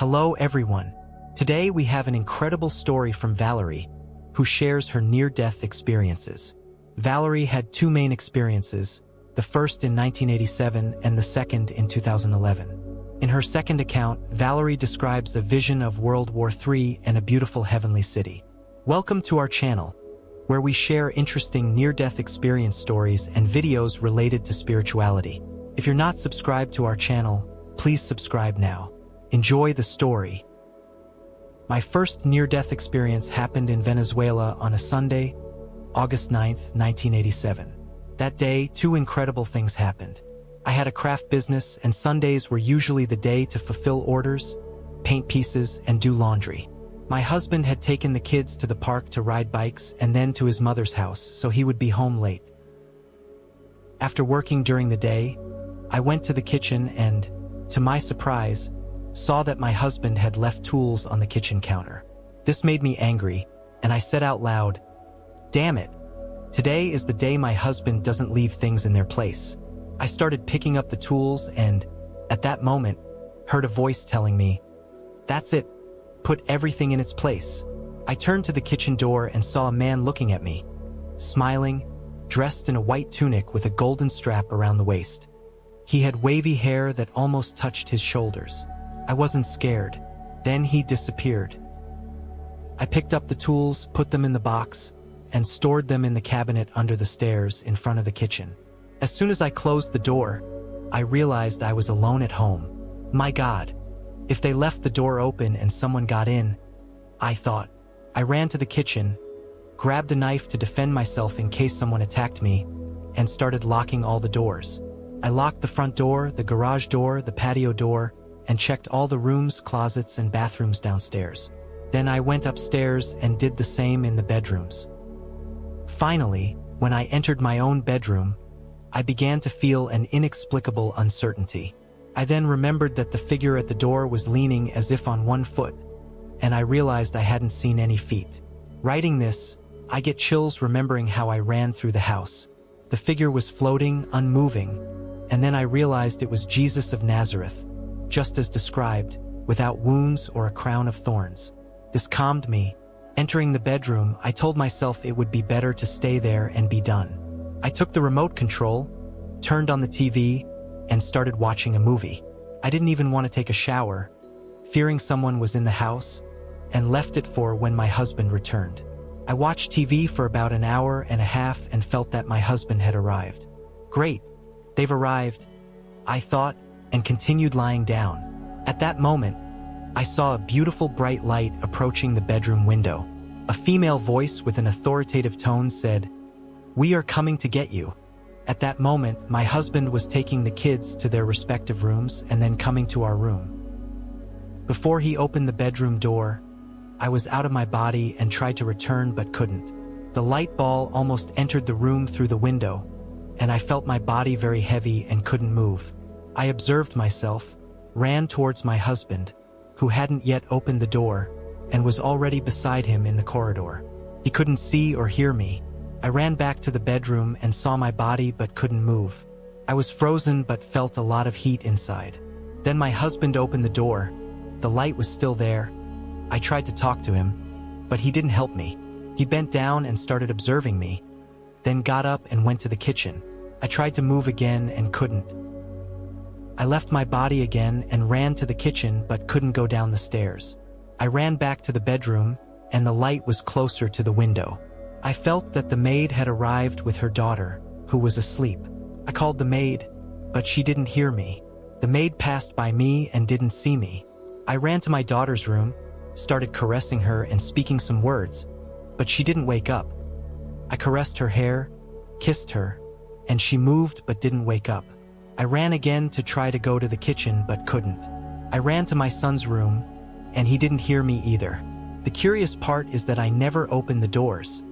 Hello everyone. Today we have an incredible story from Valerie, who shares her near-death experiences. Valerie had two main experiences, the first in 1987 and the second in 2011. In her second account, Valerie describes a vision of World War III and a beautiful heavenly city. Welcome to our channel, where we share interesting near-death experience stories and videos related to spirituality. If you're not subscribed to our channel, please subscribe now. Enjoy the story. My first near-death experience happened in Venezuela on a Sunday, August 9th, 1987. That day, two incredible things happened. I had a craft business, and Sundays were usually the day to fulfill orders, paint pieces, and do laundry. My husband had taken the kids to the park to ride bikes and then to his mother's house, so he would be home late. After working during the day, I went to the kitchen and, to my surprise, saw that my husband had left tools on the kitchen counter. This made me angry, and I said out loud, "Damn it! Today is the day my husband doesn't leave things in their place." I started picking up the tools and, at that moment, heard a voice telling me, "That's it. Put everything in its place." I turned to the kitchen door and saw a man looking at me, smiling, dressed in a white tunic with a golden strap around the waist. He had wavy hair that almost touched his shoulders. I wasn't scared. Then he disappeared. I picked up the tools, put them in the box, and stored them in the cabinet under the stairs in front of the kitchen. As soon as I closed the door, I realized I was alone at home. My God, if they left the door open and someone got in, I thought. I ran to the kitchen, grabbed a knife to defend myself in case someone attacked me, and started locking all the doors. I locked the front door, the garage door, the patio door, and checked all the rooms, closets, and bathrooms downstairs. Then I went upstairs and did the same in the bedrooms. Finally, when I entered my own bedroom, I began to feel an inexplicable uncertainty. I then remembered that the figure at the door was leaning as if on one foot, and I realized I hadn't seen any feet. Writing this, I get chills remembering how I ran through the house. The figure was floating, unmoving, and then I realized it was Jesus of Nazareth, just as described, without wounds or a crown of thorns. This calmed me. Entering the bedroom, I told myself it would be better to stay there and be done. I took the remote control, turned on the TV, and started watching a movie. I didn't even want to take a shower, fearing someone was in the house, and left it for when my husband returned. I watched TV for about an hour and a half and felt that my husband had arrived. Great, they've arrived, I thought, and continued lying down. At that moment, I saw a beautiful bright light approaching the bedroom window. A female voice with an authoritative tone said, "We are coming to get you." At that moment, my husband was taking the kids to their respective rooms and then coming to our room. Before he opened the bedroom door, I was out of my body and tried to return but couldn't. The light ball almost entered the room through the window, and I felt my body very heavy and couldn't move. I observed myself, ran towards my husband, who hadn't yet opened the door, and was already beside him in the corridor. He couldn't see or hear me. I ran back to the bedroom and saw my body but couldn't move. I was frozen but felt a lot of heat inside. Then my husband opened the door. The light was still there. I tried to talk to him, but he didn't help me. He bent down and started observing me, then got up and went to the kitchen. I tried to move again and couldn't. I left my body again and ran to the kitchen but couldn't go down the stairs. I ran back to the bedroom, and the light was closer to the window. I felt that the maid had arrived with her daughter, who was asleep. I called the maid, but she didn't hear me. The maid passed by me and didn't see me. I ran to my daughter's room, started caressing her and speaking some words, but she didn't wake up. I caressed her hair, kissed her, and she moved but didn't wake up. I ran again to try to go to the kitchen but couldn't. I ran to my son's room, and he didn't hear me either. The curious part is that I never opened the doors.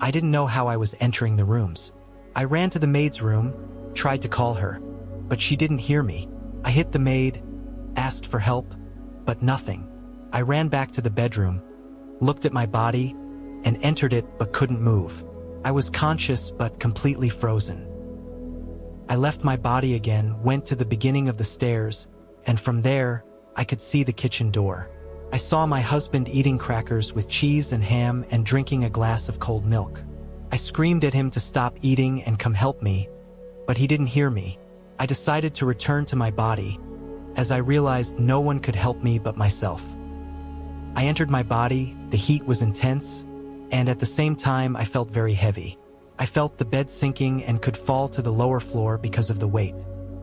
I didn't know how I was entering the rooms. I ran to the maid's room, tried to call her, but she didn't hear me. I hit the maid, asked for help, but nothing. I ran back to the bedroom, looked at my body, and entered it but couldn't move. I was conscious but completely frozen. I left my body again, went to the beginning of the stairs, and from there, I could see the kitchen door. I saw my husband eating crackers with cheese and ham and drinking a glass of cold milk. I screamed at him to stop eating and come help me, but he didn't hear me. I decided to return to my body, as I realized no one could help me but myself. I entered my body, the heat was intense, and at the same time I felt very heavy. I felt the bed sinking and could fall to the lower floor because of the weight.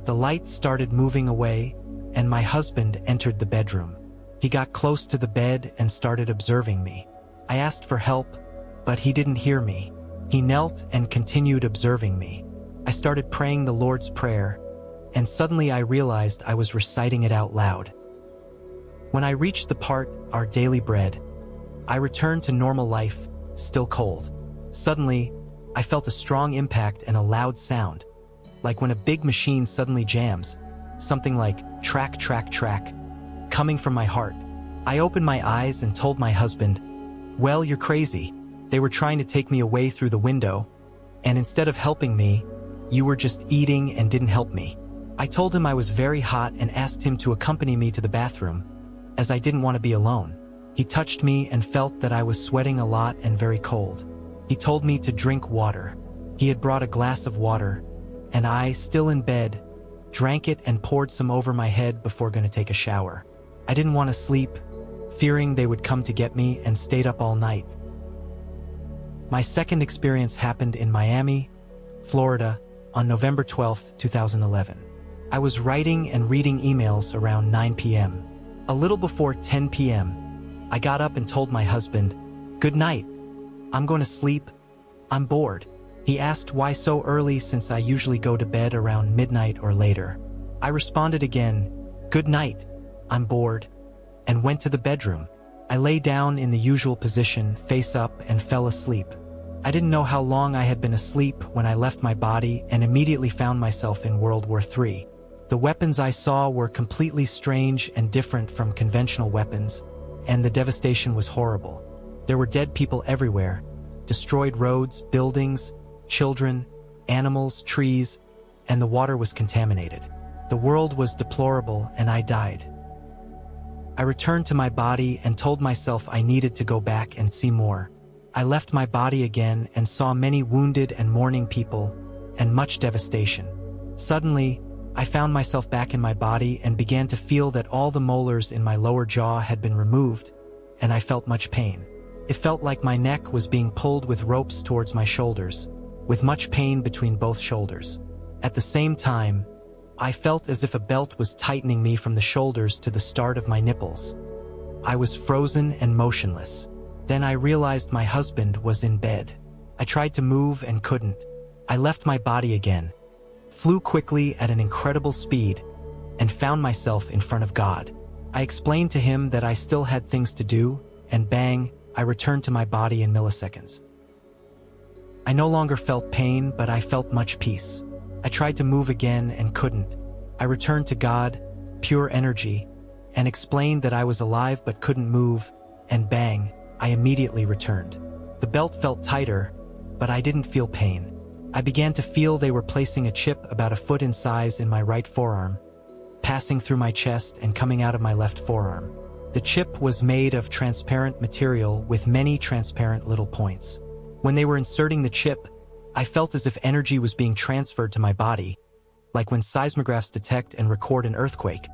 The lights started moving away, and my husband entered the bedroom. He got close to the bed and started observing me. I asked for help, but he didn't hear me. He knelt and continued observing me. I started praying the Lord's Prayer, and suddenly I realized I was reciting it out loud. When I reached the part, our daily bread, I returned to normal life, still cold. Suddenly, I felt a strong impact and a loud sound, like when a big machine suddenly jams, something like track, track, track, coming from my heart. I opened my eyes and told my husband, "Well, you're crazy. They were trying to take me away through the window, and instead of helping me, you were just eating and didn't help me." I told him I was very hot and asked him to accompany me to the bathroom, as I didn't want to be alone. He touched me and felt that I was sweating a lot and very cold. He told me to drink water. He had brought a glass of water, and I, still in bed, drank it and poured some over my head before going to take a shower. I didn't want to sleep, fearing they would come to get me, and stayed up all night. My second experience happened in Miami, Florida, on November 12, 2011. I was writing and reading emails around 9 p.m. A little before 10 p.m., I got up and told my husband, "Good night. I'm going to sleep. I'm bored." He asked why so early since I usually go to bed around midnight or later. I responded again, "Good night. I'm bored," and went to the bedroom. I lay down in the usual position, face up, and fell asleep. I didn't know how long I had been asleep when I left my body and immediately found myself in World War III. The weapons I saw were completely strange and different from conventional weapons, and the devastation was horrible. There were dead people everywhere, destroyed roads, buildings, children, animals, trees, and the water was contaminated. The world was deplorable, and I died. I returned to my body and told myself I needed to go back and see more. I left my body again and saw many wounded and mourning people, and much devastation. Suddenly, I found myself back in my body and began to feel that all the molars in my lower jaw had been removed, and I felt much pain. It felt like my neck was being pulled with ropes towards my shoulders, with much pain between both shoulders. At the same time, I felt as if a belt was tightening me from the shoulders to the start of my nipples. I was frozen and motionless. Then I realized my husband was in bed. I tried to move and couldn't. I left my body again, flew quickly at an incredible speed, and found myself in front of God. I explained to him that I still had things to do, and bang, I returned to my body in milliseconds. I no longer felt pain, but I felt much peace. I tried to move again and couldn't. I returned to God, pure energy, and explained that I was alive but couldn't move, and bang, I immediately returned. The belt felt tighter, but I didn't feel pain. I began to feel they were placing a chip about a foot in size in my right forearm, passing through my chest and coming out of my left forearm. The chip was made of transparent material with many transparent little points. When they were inserting the chip, I felt as if energy was being transferred to my body, like when seismographs detect and record an earthquake.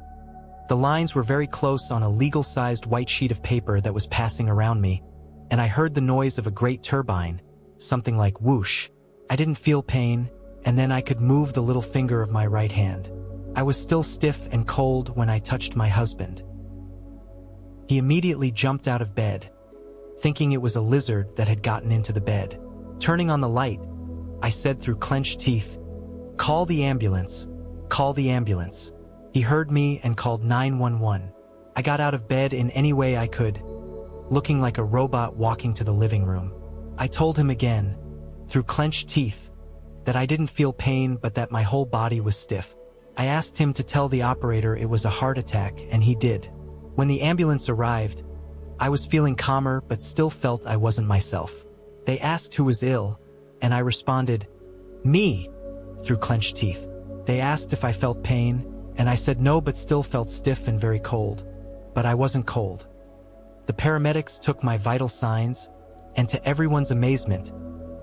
The lines were very close on a legal-sized white sheet of paper that was passing around me, and I heard the noise of a great turbine, something like whoosh. I didn't feel pain, and then I could move the little finger of my right hand. I was still stiff and cold when I touched my husband. He immediately jumped out of bed, thinking it was a lizard that had gotten into the bed. Turning on the light, I said through clenched teeth, "Call the ambulance, call the ambulance." He heard me and called 911. I got out of bed in any way I could, looking like a robot walking to the living room. I told him again, through clenched teeth, that I didn't feel pain but that my whole body was stiff. I asked him to tell the operator it was a heart attack, and he did. When the ambulance arrived, I was feeling calmer but still felt I wasn't myself. They asked who was ill, and I responded, "Me," through clenched teeth. They asked if I felt pain, And I said no, but still felt stiff and very cold. But I wasn't cold. The paramedics took my vital signs, and to everyone's amazement,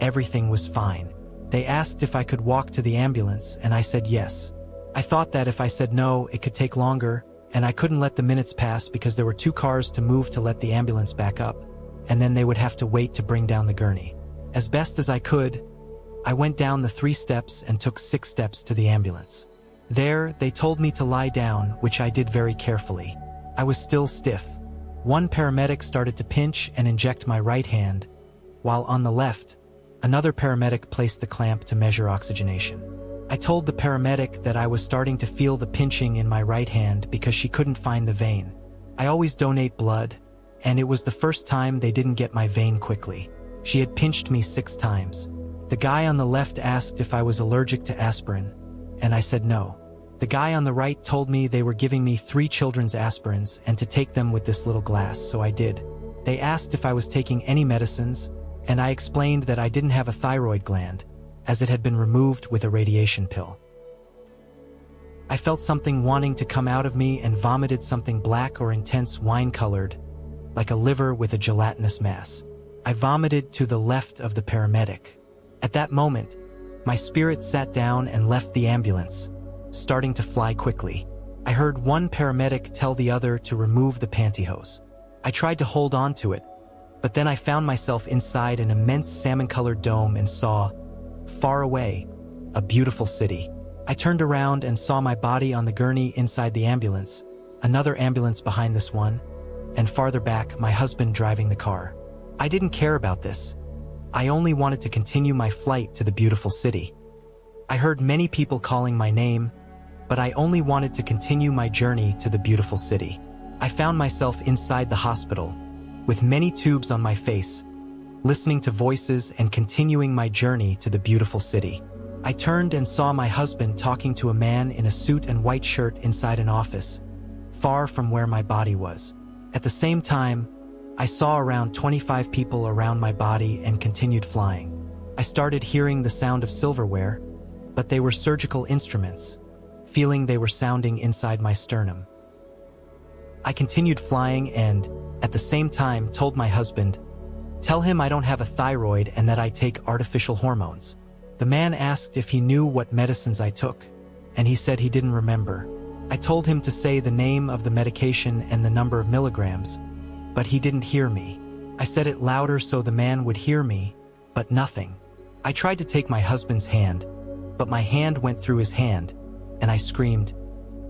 everything was fine. They asked if I could walk to the ambulance, and I said yes. I thought that if I said no, it could take longer, and I couldn't let the minutes pass because there were 2 cars to move to let the ambulance back up, and then they would have to wait to bring down the gurney. As best as I could, I went down the 3 steps and took 6 steps to the ambulance. There, they told me to lie down, which I did very carefully. I was still stiff. One paramedic started to pinch and inject my right hand, while on the left, another paramedic placed the clamp to measure oxygenation. I told the paramedic that I was starting to feel the pinching in my right hand because she couldn't find the vein. I always donate blood, and it was the first time they didn't get my vein quickly. She had pinched me 6 times. The guy on the left asked if I was allergic to aspirin, and I said no. The guy on the right told me they were giving me 3 children's aspirins and to take them with this little glass, so I did. They asked if I was taking any medicines, and I explained that I didn't have a thyroid gland, as it had been removed with a radiation pill. I felt something wanting to come out of me and vomited something black or intense wine-colored, like a liver with a gelatinous mass. I vomited to the left of the paramedic. At that moment, my spirit sat down and left the ambulance, starting to fly quickly. I heard one paramedic tell the other to remove the pantyhose. I tried to hold on to it, but then I found myself inside an immense salmon-colored dome and saw, far away, a beautiful city. I turned around and saw my body on the gurney inside the ambulance, another ambulance behind this one, and farther back, my husband driving the car. I didn't care about this. I only wanted to continue my flight to the beautiful city. I heard many people calling my name, but I only wanted to continue my journey to the beautiful city. I found myself inside the hospital, with many tubes on my face, listening to voices and continuing my journey to the beautiful city. I turned and saw my husband talking to a man in a suit and white shirt inside an office, far from where my body was. At the same time, I saw around 25 people around my body and continued flying. I started hearing the sound of silverware, but they were surgical instruments, feeling they were sounding inside my sternum. I continued flying and, at the same time, told my husband, "Tell him I don't have a thyroid and that I take artificial hormones." The man asked if he knew what medicines I took, and he said he didn't remember. I told him to say the name of the medication and the number of milligrams, but he didn't hear me. I said it louder so the man would hear me, but nothing. I tried to take my husband's hand, but my hand went through his hand, and I screamed,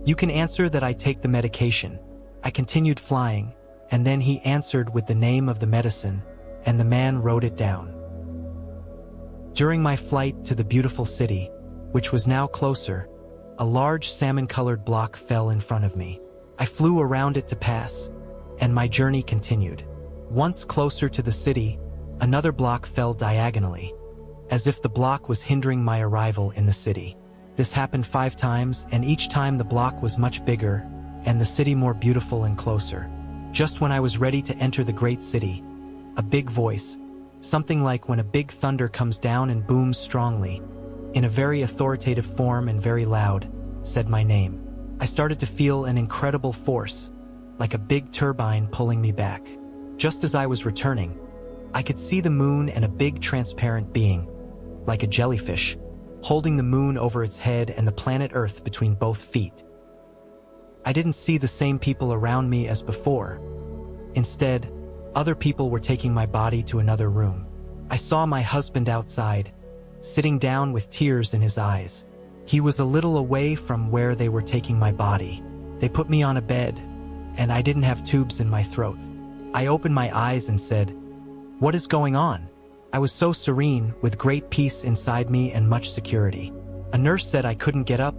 "You can answer that I take the medication." I continued flying, and then he answered with the name of the medicine, and the man wrote it down. During my flight to the beautiful city, which was now closer, a large salmon-colored block fell in front of me. I flew around it to pass, and my journey continued. Once closer to the city, another block fell diagonally, as if the block was hindering my arrival in the city. This happened 5 times, and each time the block was much bigger, and the city more beautiful and closer. Just when I was ready to enter the great city, a big voice, something like when a big thunder comes down and booms strongly, in a very authoritative form and very loud, said my name. I started to feel an incredible force, like a big turbine pulling me back. Just as I was returning, I could see the moon and a big transparent being, like a jellyfish, holding the moon over its head and the planet Earth between both feet. I didn't see the same people around me as before. Instead, other people were taking my body to another room. I saw my husband outside, sitting down with tears in his eyes. He was a little away from where they were taking my body. They put me on a bed, and I didn't have tubes in my throat. I opened my eyes and said, "What is going on?" I was so serene, with great peace inside me and much security. A nurse said I couldn't get up,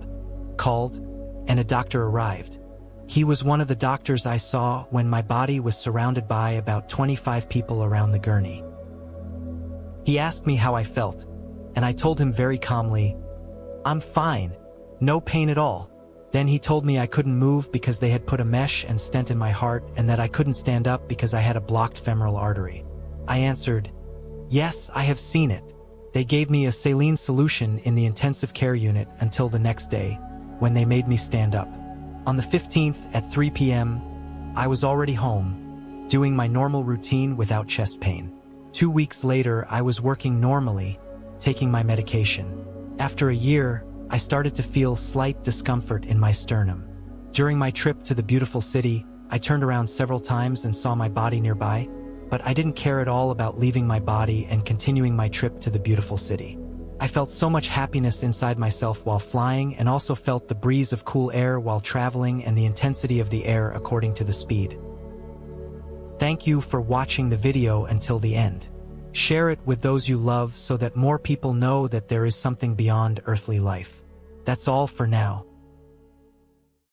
called, and a doctor arrived. He was one of the doctors I saw when my body was surrounded by about 25 people around the gurney. He asked me how I felt, and I told him very calmly, "I'm fine, no pain at all." Then he told me I couldn't move because they had put a mesh and stent in my heart and that I couldn't stand up because I had a blocked femoral artery. I answered, "Yes, I have seen it." They gave me a saline solution in the intensive care unit until the next day, when they made me stand up. On the 15th at 3 p.m., I was already home, doing my normal routine without chest pain. 2 weeks later, I was working normally, taking my medication. After a year, I started to feel slight discomfort in my sternum. During my trip to the beautiful city, I turned around several times and saw my body nearby, but I didn't care at all about leaving my body and continuing my trip to the beautiful city. I felt so much happiness inside myself while flying, and also felt the breeze of cool air while traveling and the intensity of the air according to the speed. Thank you for watching the video until the end. Share it with those you love so that more people know that there is something beyond earthly life. That's all for now.